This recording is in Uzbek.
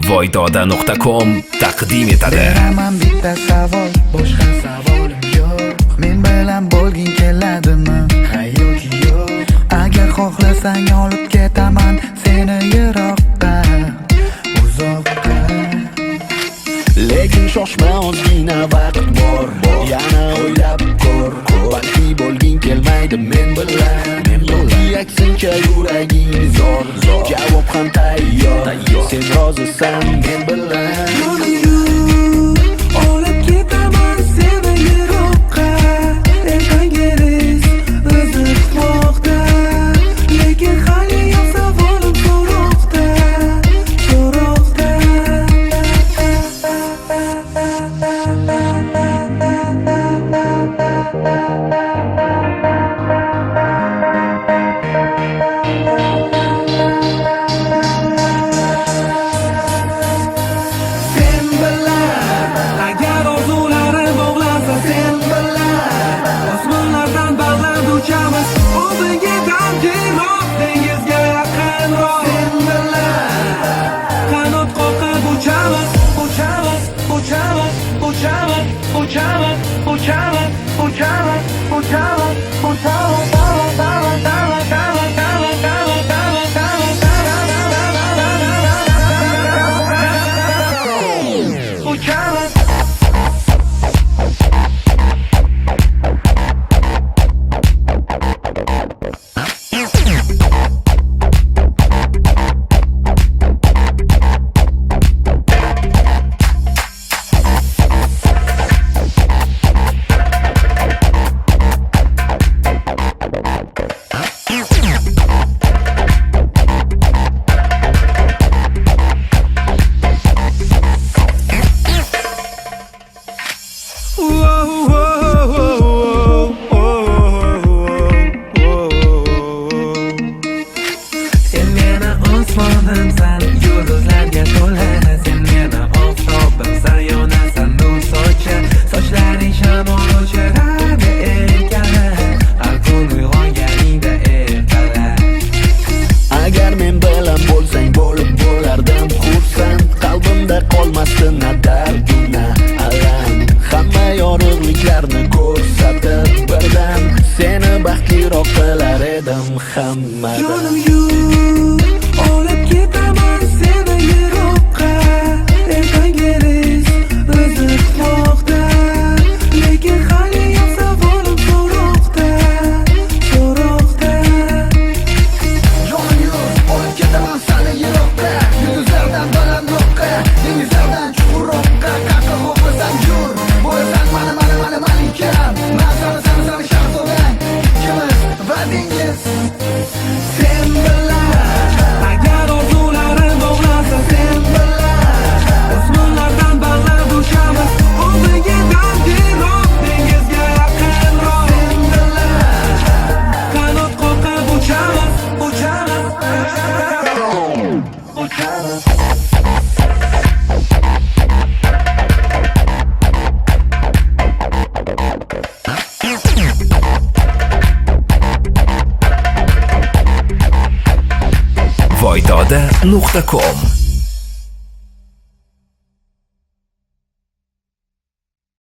Voydoda.com taqdim etadi. Beraman bitta savol, boshqa savolim yo'q. Men bilan bo'lging keladimi? Ha yoki yo'q. Agar xohlasang olib ketaman seni yiroqqa, uzoqqa. Lekin shoshma, ozgina vaqt bor. Yana o'ylab ko'r. Balki bo'lging kelmaydi men bilan. Aksincha yuraging zor. Javob ham tayyor. Sen rozisan men bilan. Olib ketaman seni yiroqqa. Ertangiz o'zi kutmoqda. Lekin hali ham savolim so'roqda. Osmonimsan, yulduzlarga to'la. Sen meni oftobimsan, yonasan nur sochar. Sochlaring shamol uchiradi erkalar. Har kun uyg'onganingda ertalab. Agar men bilan bo'lsang bo'lib bo'lardim xursand. Qalbimda qolmasdi na dard na alam. Hamma yorug'liklarni ko'rsatib birdan seni baxtliroq qilar edim hammadan. Olib ketaman seni yiroqqa. Ertangiz o'zi kutmoqda. Lekin hali ham savolim so'roqda. Jonim yo'q, olib ketaman seni yiroqqa. Yulduzlardan balandroqqa, dengizlardan chuqurroqqa. Qayerda xohlasang yur, bo'lasan mani malikam. Men seni shahzodan, ikkimiz va dengiz. Sen bilan Voydoda.com